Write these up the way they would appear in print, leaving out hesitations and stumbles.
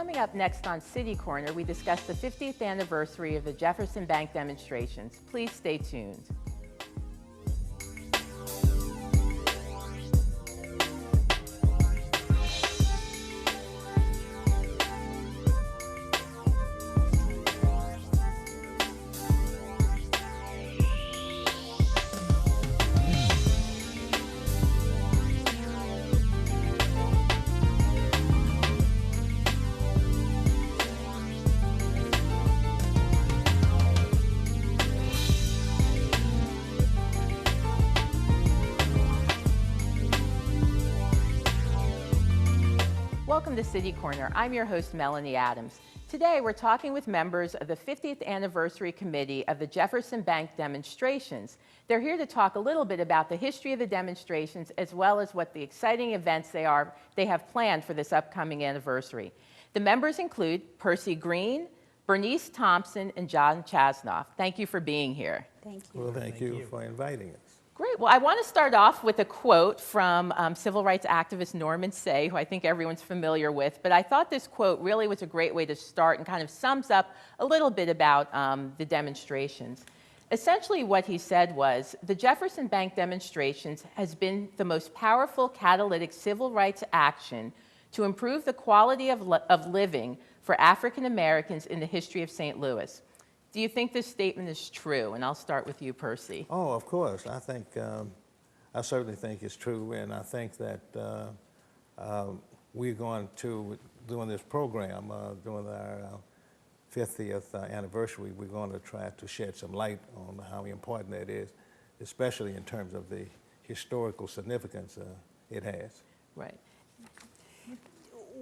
Coming up next on City Corner, we discuss the 50th anniversary of the Jefferson Bank demonstrations. Please stay tuned. Welcome to City Corner. I'm your host, Melanie Adams. Today, we're talking with members of the 50th Anniversary Committee of the Jefferson Bank demonstrations. They're here to talk a little bit about the history of the demonstrations as well as what the exciting events they have planned for this upcoming anniversary. The members include Percy Green, Bernice Thompson, and John Chasnoff. Thank you for being here. Thank you. Well, thank you for inviting us. Great. Well, I want to start off with a quote from civil rights activist Norman Say, who I think everyone's familiar with. But I thought this quote really was a great way to start and kind of sums up a little bit about the demonstrations. Essentially what he said was, the Jefferson Bank demonstrations has been the most powerful catalytic civil rights action to improve the quality of living for African Americans in the history of St. Louis. Do you think this statement is true? And I'll start with you, Percy. Oh, of course. I think, I certainly think it's true, and I think that we're going to, doing this program, during our 50th anniversary, we're going to try to shed some light on how important that is, especially in terms of the historical significance it has. Right.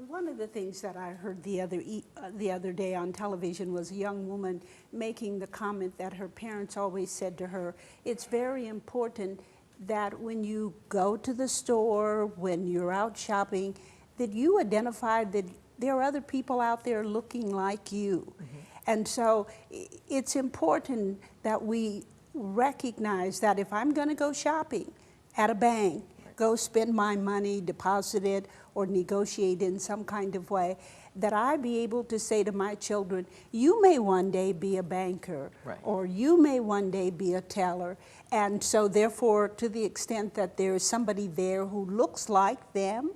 One of the things that I heard the other day on television was a young woman making the comment that her parents always said to her, it's very important that when you go to the store, when you're out shopping, that you identify that there are other people out there looking like you. Mm-hmm. And so it's important that we recognize that if I'm going to go shopping at a bank, go spend my money, deposit it, or negotiate in some kind of way, that I be able to say to my children, you may one day be a banker, right, or you may one day be a teller. And so therefore, to the extent that there is somebody there who looks like them,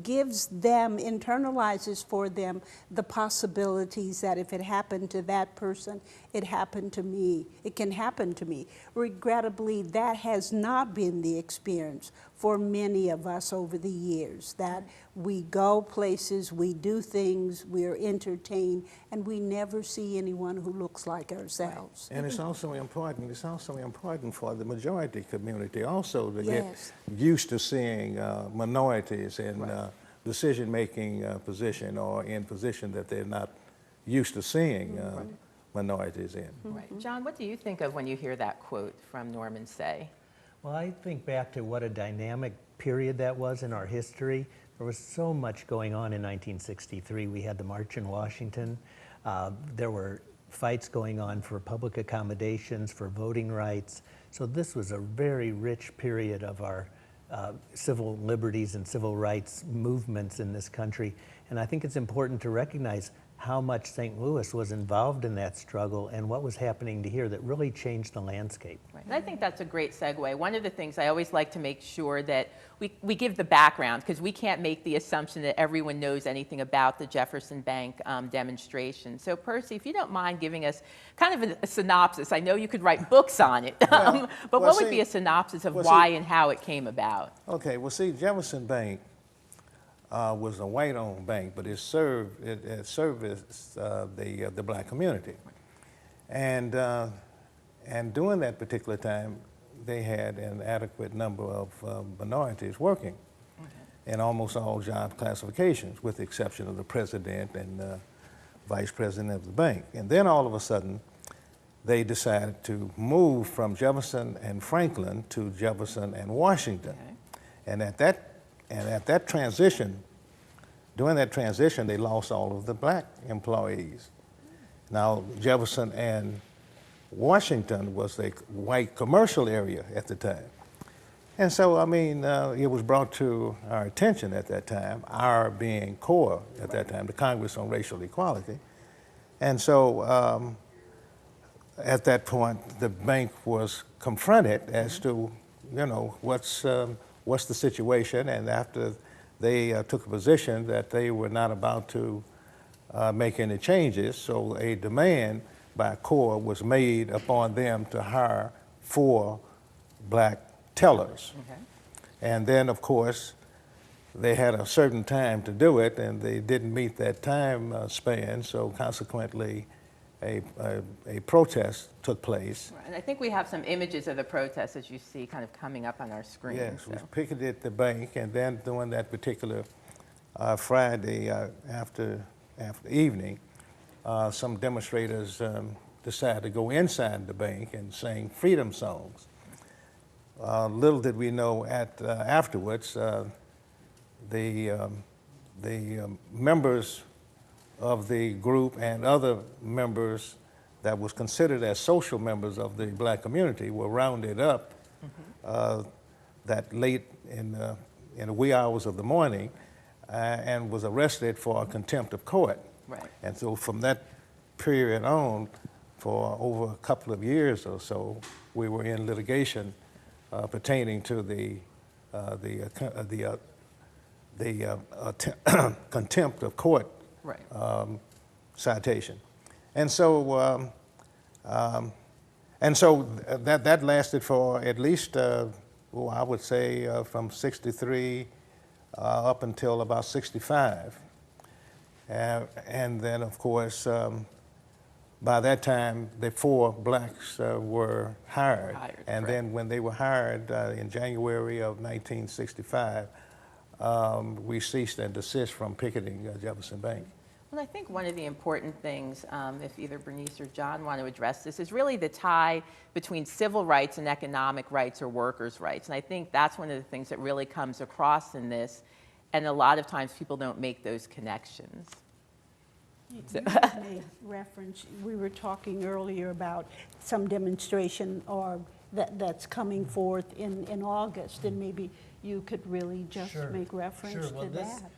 gives them, internalizes for them the possibilities that if it happened to that person, it happened to me. It can happen to me. Regrettably, that has not been the experience for many of us over the years, that we go places, we do things, we're entertained, and we never see anyone who looks like ourselves. And it's also important for the majority community also to get used to seeing minorities in decision-making position or in position that they're not used to seeing minorities in. Right. John, what do you think of when you hear that quote from Norman Say? Well, I think back to what a dynamic period that was in our history. There was so much going on in 1963. We had the March in Washington. There were fights going on for public accommodations, for voting rights. So this was a very rich period of our civil liberties and civil rights movements in this country. And I think it's important to recognize how much St. Louis was involved in that struggle and what was happening to here that really changed the landscape. Right. And I think that's a great segue. One of the things I always like to make sure that we give the background, because we can't make the assumption that everyone knows anything about the Jefferson Bank demonstration. So Percy, if you don't mind giving us kind of a synopsis. I know you could write books on it, but what would be a synopsis of why and how it came about? Okay, well see, Jefferson Bank was a white-owned bank, but it serviced the black community. And during that particular time, they had an adequate number of minorities working in almost all job classifications, with the exception of the president and vice president of the bank. And then all of a sudden, they decided to move from Jefferson and Franklin to Jefferson and Washington. Okay. And at that transition, during that transition, they lost all of the black employees. Now, Jefferson and Washington was a white commercial area at the time. And so, I mean, it was brought to our attention at that time, our being CORE at that time, the Congress on Racial Equality. And so at that point, the bank was confronted as to, you know, what's the situation, and after they took a position that they were not about to make any changes, so a demand by CORE was made upon them to hire 4 black tellers. Okay. And then, of course, they had a certain time to do it, and they didn't meet that time span, so consequently, a protest took place. Right. And I think we have some images of the protest, as you see, kind of coming up on our screen. Yes, we so. picketed the bank, and then during that particular Friday after evening, some demonstrators decided to go inside the bank and sing freedom songs. Little did we know afterwards, the members of the group and other members that was considered as social members of the black community were rounded up that late in the wee hours of the morning and was arrested for contempt of court. Right. And so from that period on, for over a couple of years or so, we were in litigation pertaining to the contempt of court Right. citation. And so that lasted for at least, well, I would say from 63 up until about 65. And then, of course, by that time, the 4 blacks were hired. And then when they were hired in January of 1965, we ceased and desist from picketing Jefferson Bank. Well, I think one of the important things, if either Bernice or John want to address this, is really the tie between civil rights and economic rights or workers' rights. And I think that's one of the things that really comes across in this. And a lot of times people don't make those connections. You made reference, we were talking earlier about some demonstration or that's coming forth in August, and maybe you could really just make reference to that.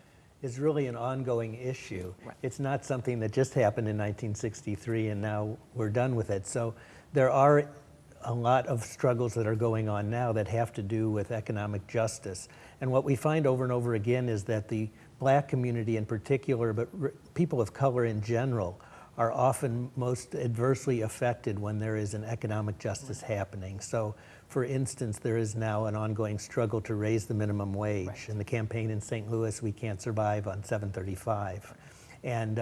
Is really an ongoing issue. Right. It's not something that just happened in 1963 and now we're done with it. So there are a lot of struggles that are going on now that have to do with economic justice. And what we find over and over again is that the black community in particular, but people of color in general, are often most adversely affected when there is an economic justice happening. So, for instance, there is now an ongoing struggle to raise the minimum wage. Right. In the campaign in St. Louis, we can't survive on $7.35. And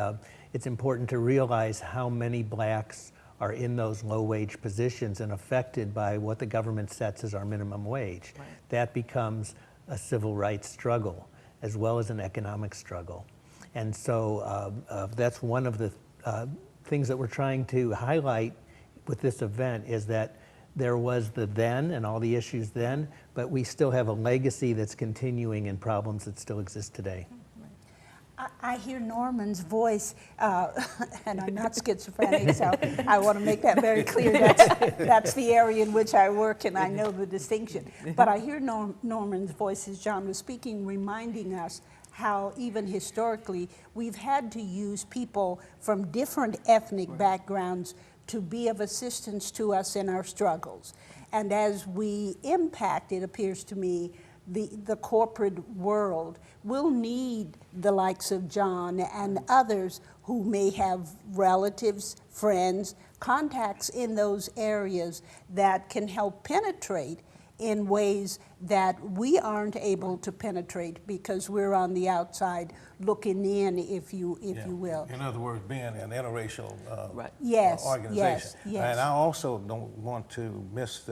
it's important to realize how many blacks are in those low-wage positions and affected by what the government sets as our minimum wage. Right. That becomes a civil rights struggle as well as an economic struggle. And so that's one of the things that we're trying to highlight with this event, is that there was the then and all the issues then, but we still have a legacy that's continuing and problems that still exist today. I hear Norman's voice, and I'm not schizophrenic, so I want to make that very clear. That's the area in which I work, and I know the distinction. But I hear Norman's voice, as John was speaking, reminding us how even historically we've had to use people from different ethnic backgrounds to be of assistance to us in our struggles. And as we impact, it appears to me, the corporate world, will need the likes of John and others who may have relatives, friends, contacts in those areas that can help penetrate in ways that we aren't able to penetrate because we're on the outside looking in, if you will. In other words, being an interracial Yes, organization. yes. And I also don't want to miss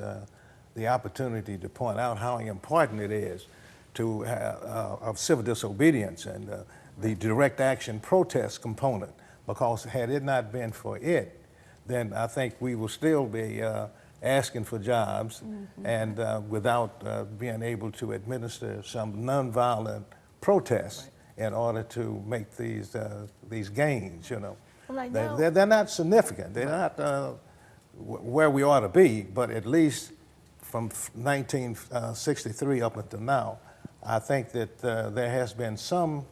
the opportunity to point out how important it is to of civil disobedience and the direct action protest component, because had it not been for it, then I think we will still be asking for jobs and without being able to administer some nonviolent protests in order to make these gains, you know. Well, I know. They're not significant. They're not where we ought to be, but at least from 1963 up until now, I think that there has been some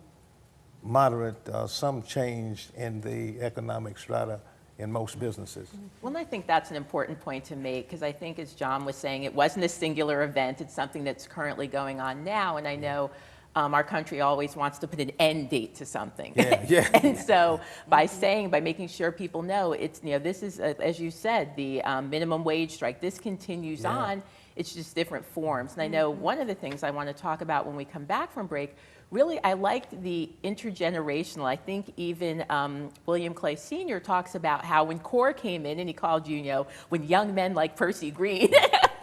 moderate, some change in the economic strata in most businesses. Well, and I think that's an important point to make, because I think, as John was saying, it wasn't a singular event. It's something that's currently going on now, and I know our country always wants to put an end date to something. Yeah, yeah. And so by making sure people know, it's, this is, as you said, the minimum wage strike. This continues on. It's just different forms. And I know one of the things I want to talk about when we come back from break, really, I liked the intergenerational. I think even William Clay Sr. talks about how when CORE came in, and he called you, when young men like Percy Green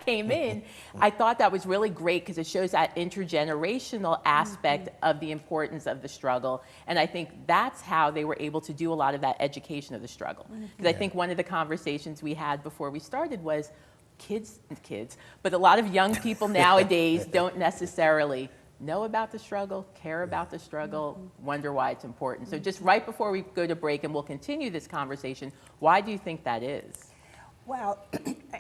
came in, I thought that was really great because it shows that intergenerational aspect of the importance of the struggle. And I think that's how they were able to do a lot of that education of the struggle. Because I think one of the conversations we had before we started was kids, but a lot of young people nowadays don't necessarily know about the struggle, care about the struggle, wonder why it's important. So just right before we go to break, and we'll continue this conversation, why do you think that is? Well,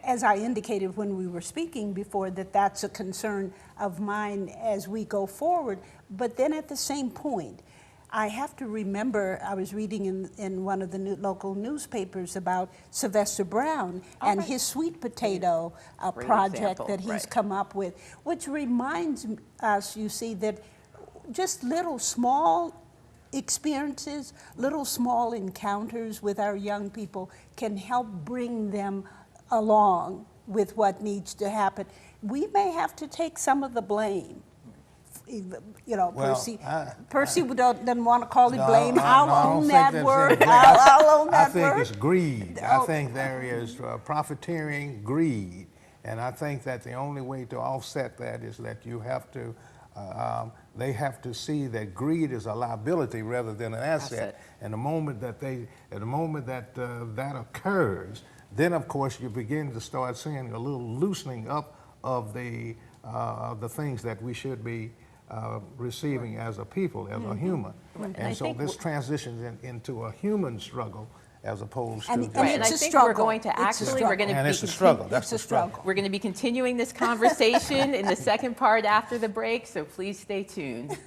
as I indicated when we were speaking before, that's a concern of mine as we go forward. But then at the same point, I have to remember, I was reading in one of the local newspapers about Sylvester Brown and his sweet potato project that he's come up with, which reminds us, you see, that just little small experiences, little small encounters with our young people can help bring them along with what needs to happen. We may have to take some of the blame. Well, Percy doesn't want to call it blame. I'll own that word. I'll own that word. I think it's greed. I think there is profiteering, greed. And I think that the only way to offset that is that you have to, they have to see that greed is a liability rather than an asset. And the moment that that occurs, then of course you begin to start seeing a little loosening up of the things that we should be receiving as a people, as a human. And so this transitions into a human struggle as opposed to and I think we're going to it's a struggle. That's the struggle. We're going to be continuing this conversation in the second part after the break, so please stay tuned.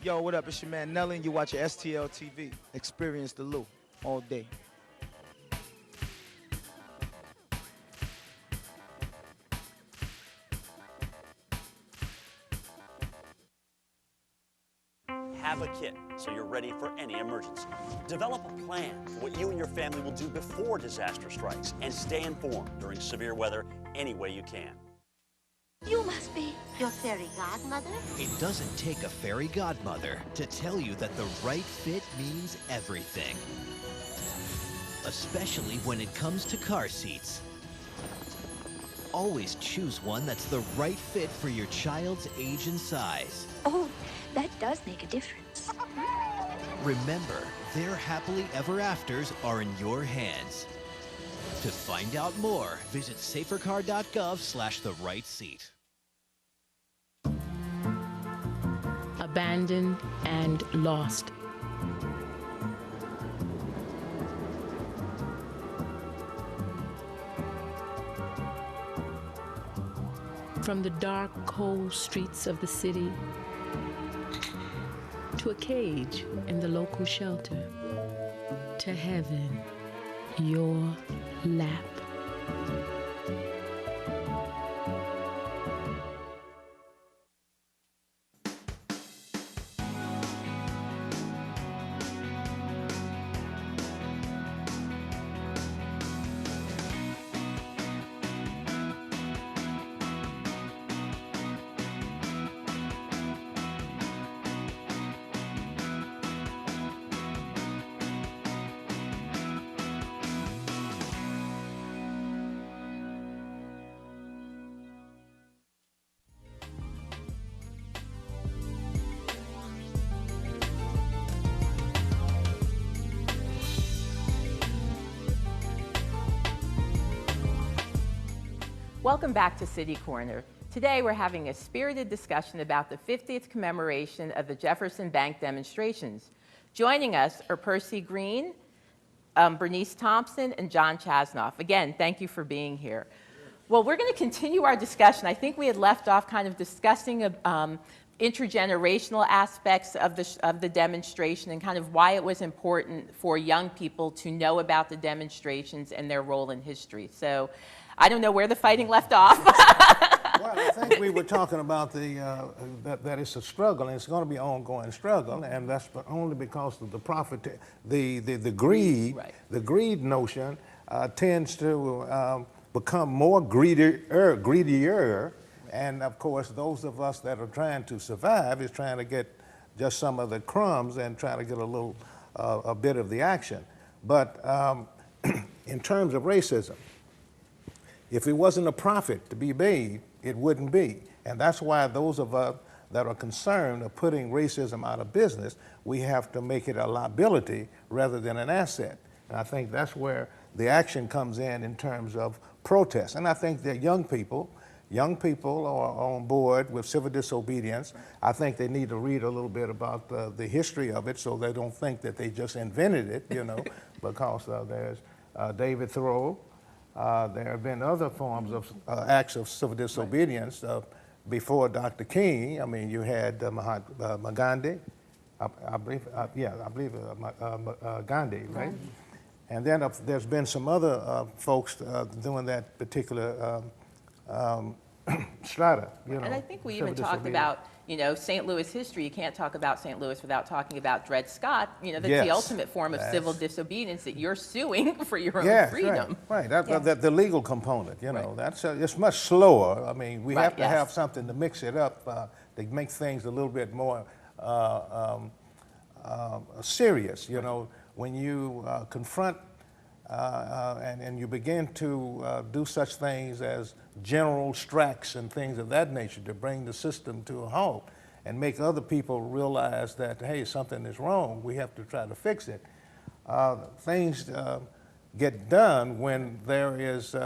Yo, what up? It's your man Nelly, and you're watching STL TV. Experience the Lou all day. Have a kit so you're ready for any emergency. Develop a plan for what you and your family will do before disaster strikes, and stay informed during severe weather any way you can. You must be your fairy godmother? It doesn't take a fairy godmother to tell you that the right fit means everything. Especially when it comes to car seats. Always choose one that's the right fit for your child's age and size. Oh, that does make a difference. Remember, their happily ever afters are in your hands. To find out more, visit safercar.gov/the-right-seat. Abandoned and lost. From the dark, cold streets of the city to a cage in the local shelter, to heaven, your lap. Welcome back to City Corner. Today we're having a spirited discussion about the 50th commemoration of the Jefferson Bank demonstrations. Joining us are Percy Green, Bernice Thompson, and John Chasnoff. Again, thank you for being here. Well, we're going to continue our discussion. I think we had left off kind of discussing intergenerational aspects of the demonstration and kind of why it was important for young people to know about the demonstrations and their role in history. So I don't know where the fighting left off. Well, I think we were talking about that it's a struggle, and it's going to be an ongoing struggle, and that's only because of the profit, the greed, Right. The greed notion tends to become more greedier, and of course, those of us that are trying to survive is trying to get just some of the crumbs and trying to get a bit of the action. But in terms of racism, if it wasn't a profit to be made, it wouldn't be. And that's why those of us that are concerned of putting racism out of business, we have to make it a liability rather than an asset. And I think that's where the action comes in terms of protest. And I think that young people are on board with civil disobedience. I think they need to read a little bit about the history of it so they don't think that they just invented it, you know, because there's David Thoreau. There have been other forms of acts of civil disobedience before Dr. King. I mean, you had Gandhi, I believe Gandhi, right? And then there's been some other folks doing that particular strata, you know. And I think we even talked about, you know, St. Louis history. You can't talk about St. Louis without talking about Dred Scott. You know, that's the ultimate form of civil disobedience, that you're suing for your own freedom. Right. The legal component, you know, that's it's much slower. I mean, we have to have something to mix it up to make things a little bit more serious. You know, when you confront and you begin to do such things as general strikes and things of that nature to bring the system to a halt and make other people realize that, hey, something is wrong, we have to try to fix it. Things get done when there is,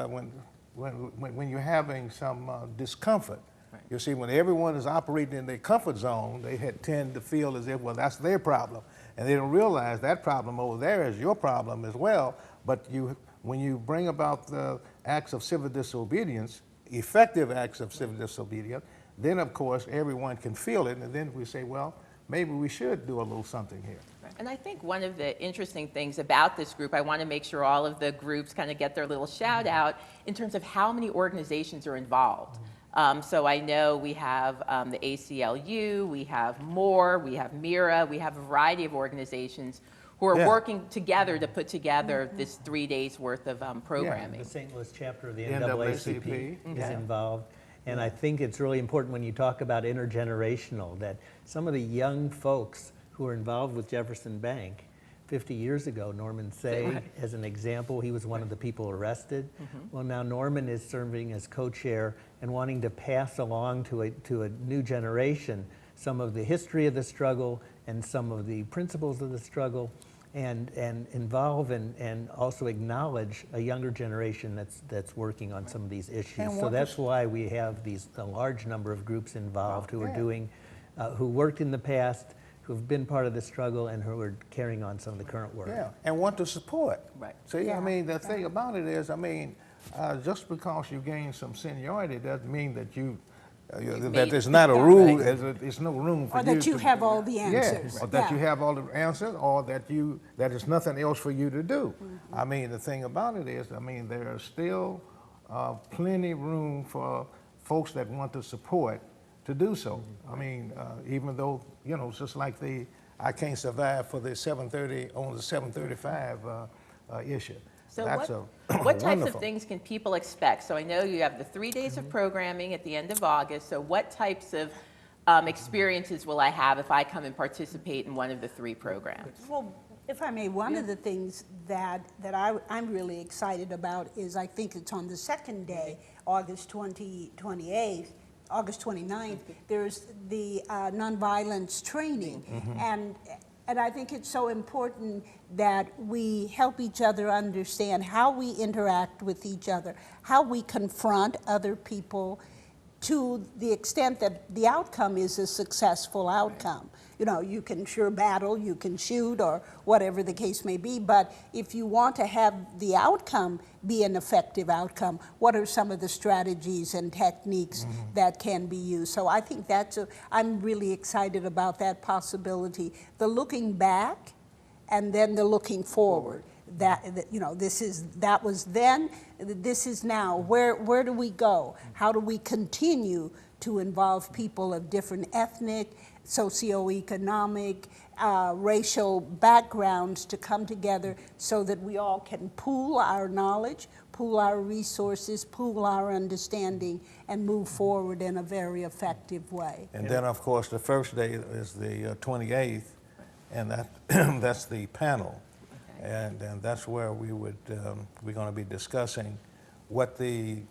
when you're having some discomfort. Right. You see, when everyone is operating in their comfort zone, they tend to feel as if, well, that's their problem. And they don't realize that problem over there is your problem as well. But when you bring about the acts of civil disobedience, effective acts of civil disobedience, then of course everyone can feel it, and then we say, well, maybe we should do a little something here. And I think one of the interesting things about this group, I want to make sure all of the groups kind of get their little shout out in terms of how many organizations are involved. So I know we have the ACLU, we have MORE, we have MIRA, we have a variety of organizations who are working together to put together this 3 days worth of programming. The St. Louis chapter of the NAACP is involved. And I think it's really important when you talk about intergenerational, that some of the young folks who are involved with Jefferson Bank 50 years ago, Norman Say, as an example, he was one of the people arrested. Well, now Norman is serving as co-chair and wanting to pass along to a new generation some of the history of the struggle and some of the principles of the struggle, and involve and also acknowledge a younger generation that's working on some of these issues. So that's why we have a large number of groups involved who are doing, who worked in the past, who've been part of the struggle, and who are carrying on some of the current work. Yeah, and want to support. Right. See, I mean, the thing about it is, I mean, just because you gain some seniority doesn't mean that that there's not a rule, there's no room for you. Or that you have all the answers. Or that you have all the answers, or that there's nothing else for you to do. I mean, the thing about it is, I mean, there is still plenty room for folks that want to support to do so. I mean, even though, you know, it's just like I can't survive for the 730 on the 735 issue. So what types of things can people expect? So I know you have the 3 days of programming at the end of August. So what types of experiences will I have if I come and participate in one of the 3 programs? Well, if I may, one of the things that I'm really excited about is, I think it's on the second day, August 28th, August 29th, there's the nonviolence training. And I think it's so important that we help each other understand how we interact with each other, how we confront other people, to the extent that the outcome is a successful outcome. You know, you can sure battle, you can shoot, or whatever the case may be, but if you want to have the outcome be an effective outcome, what are some of the strategies and techniques that can be used? So I think I'm really excited about that possibility. The looking back and then the looking forward. That you know, that was then, this is now. Where do we go? How do we continue to involve people of different ethnic, socioeconomic, racial backgrounds to come together so that we all can pool our knowledge, pool our resources, pool our understanding, and move forward in a very effective way. And then, of course, the first day is the 28th, and that's the panel. And that's where we're going to be discussing what the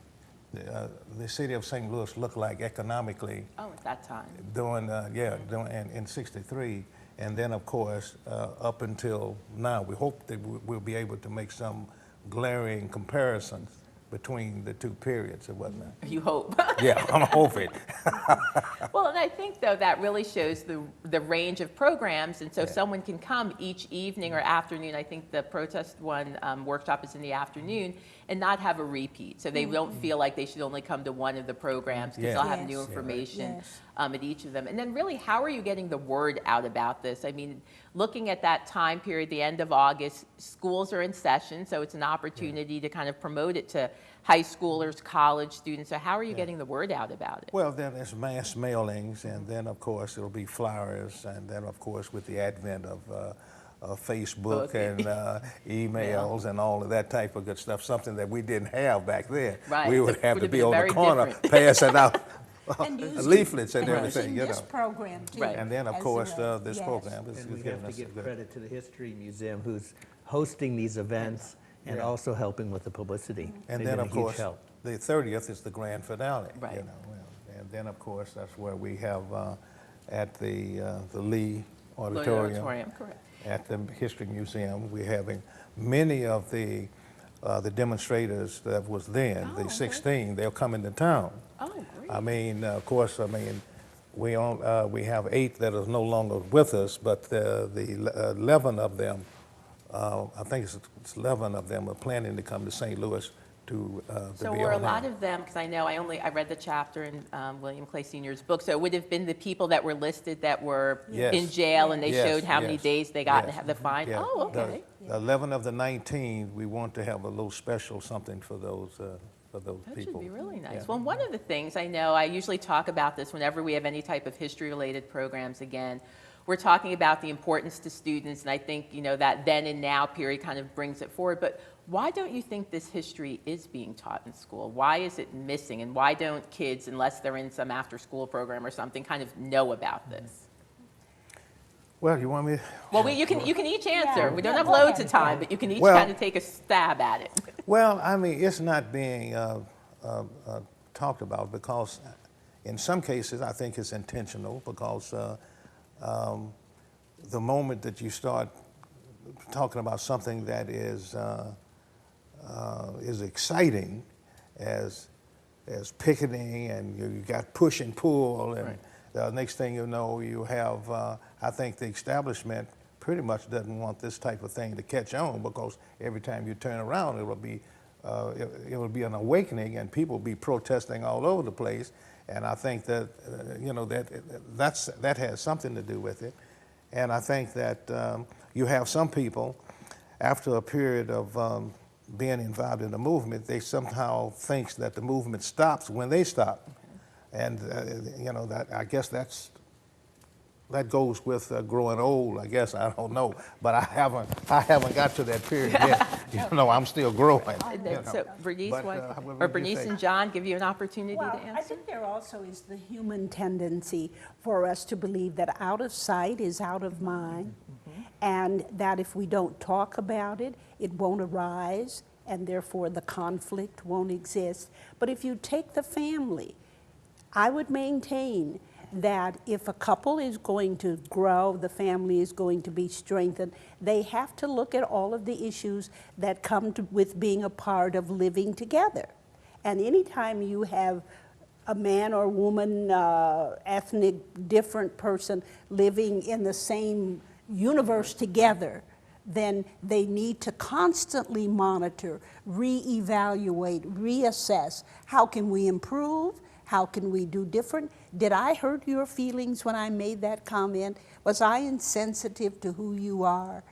city of St. Louis looked like economically. Oh, at that time. In '63, and then of course up until now, we hope that we'll be able to make some glaring comparisons between the two periods and whatnot. You hope. Yeah, I'm hoping. Well, and I think, though, that really shows the range of programs, and so someone can come each evening or afternoon. I think the protest workshop is in the afternoon, and not have a repeat. So they don't feel like they should only come to one of the programs, because they'll have new information at each of them. And then really, how are you getting the word out about this? I mean, looking at that time period, the end of August, schools are in session, so it's an opportunity to kind of promote it to high schoolers, college students. So how are you getting the word out about it? Well, then there's mass mailings, and then of course it'll be flyers, and then of course with the advent of Facebook and emails and all of that type of good stuff, something that we didn't have back then. Right. We would have to be on the corner passing out leaflets and everything, you know. This program too. Right. And then of course this program is And we giving have to us give good. credit to the History Museum, who's hosting these events and also helping with the publicity. And They've then been a of huge course help. the 30th is the grand finale. Right. You know, and then of course that's where we have at the Lee Auditorium. Correct. At the History Museum, we're having many of the demonstrators that was then, the 16, they'll come into town. Oh, great. I mean, of course, we have 8 that are no longer with us, but the 11 of them, I think it's 11 of them are planning to come to St. Louis to So be were a on lot hand. of them, because I know I read the chapter in William Clay Sr.'s book, so it would have been the people that were listed that were Yes. in jail, and they Yes, showed how many yes, days they got yes. to have the fine? Yeah. Oh, okay. The 11 of the 19, we want to have a little special something for those That people. should be really nice. Yeah. Well, one of the things I know, I usually talk about this whenever we have any type of history-related programs again, we're talking about the importance to students, and I think, you know, that then and now period kind of brings it forward. But why don't you think this history is being taught in school? Why is it missing? And why don't kids, unless they're in some after-school program or something, kind of know about this? Well, you want me? Well, you can each answer. Yeah. We don't Yeah, have go loads ahead, of time, Ken. but you can each Well- kind of take a stab at it. Well, I mean, it's not being talked about because in some cases I think it's intentional because the moment that you start talking about something that is exciting as picketing, and you got push and pull, and the next thing you know you have, I think the establishment pretty much doesn't want this type of thing to catch on, because every time you turn around it will be an awakening, and people will be protesting all over the place. And I think that you know, that has something to do with it. And I think that you have some people, after a period of being involved in the movement, they somehow thinks that the movement stops when they stop. And you know, I guess that goes with growing old, I guess. I don't know, but I haven't got to that period yet. You know, I'm still growing. And you then, know. so Bernice, But, what, what or would you Bernice say? and John give you an opportunity Well, to I answer? think there also is the human tendency for us to believe that out of sight is out of mind, and that if we don't talk about it, it won't arise, and therefore the conflict won't exist. But if you take the family, I would maintain that if a couple is going to grow, the family is going to be strengthened, they have to look at all of the issues that come with being a part of living together. And anytime you have a man or woman, ethnic, different person living in the same universe together, then they need to constantly monitor, reevaluate, reassess. How can we improve? How can we do different? Did I hurt your feelings when I made that comment? Was I insensitive to who you are?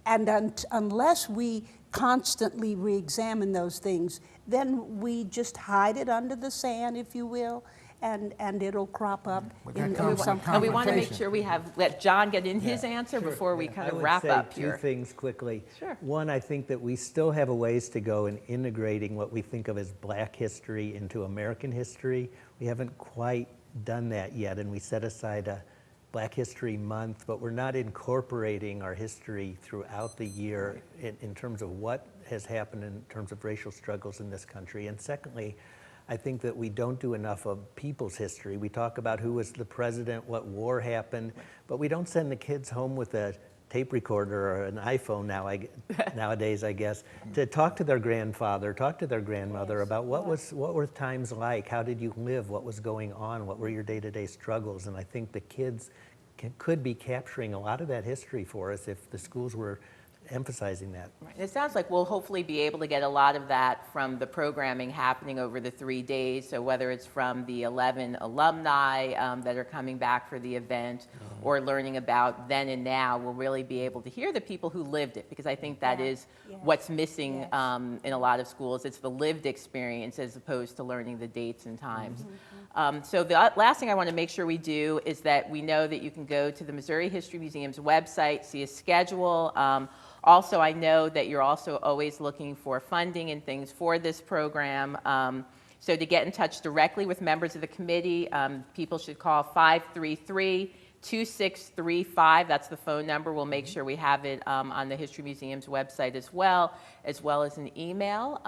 And unless we constantly re-examine those things, then we just hide it under the sand, if you will, and it'll crop up in some And we want to make sure we let John get in his answer before we kind of wrap up here. I would say two things quickly. Sure. One, I think that we still have a ways to go in integrating what we think of as Black history into American history. We haven't quite done that yet, and we set aside a Black History Month, but we're not incorporating our history throughout the year in terms of what has happened in terms of racial struggles in this country. And secondly, I think that we don't do enough of people's history. We talk about who was the president, what war happened, but we don't send the kids home with a tape recorder or an iPhone nowadays, I guess, to talk to their grandfather, talk to their grandmother about what were times like, how did you live, what was going on, what were your day-to-day struggles. And I think the kids could be capturing a lot of that history for us if the schools were emphasizing that. Right. It sounds like we'll hopefully be able to get a lot of that from the programming happening over the 3 days. So whether it's from the 11 alumni that are coming back for the event, or learning about then and now, we'll really be able to hear the people who lived it, because I think that is what's missing in a lot of schools. It's the lived experience as opposed to learning the dates and times. So the last thing I want to make sure we do is that we know that you can go to the Missouri History Museum's website, see a schedule. Also, I know that you're also always looking for funding and things for this program. So to get in touch directly with members of the committee, people should call 533-2635. That's the phone number. We'll make sure we have it on the History Museum's website as well as an email.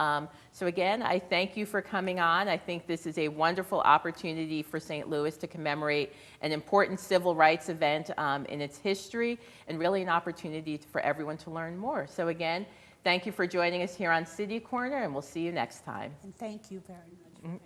So again, I thank you for coming on. I think this is a wonderful opportunity for St. Louis to commemorate an important civil rights event in its history, and really an opportunity for everyone to learn more. So again, thank you for joining us here on City Corner, and we'll see you next time. And thank you very much.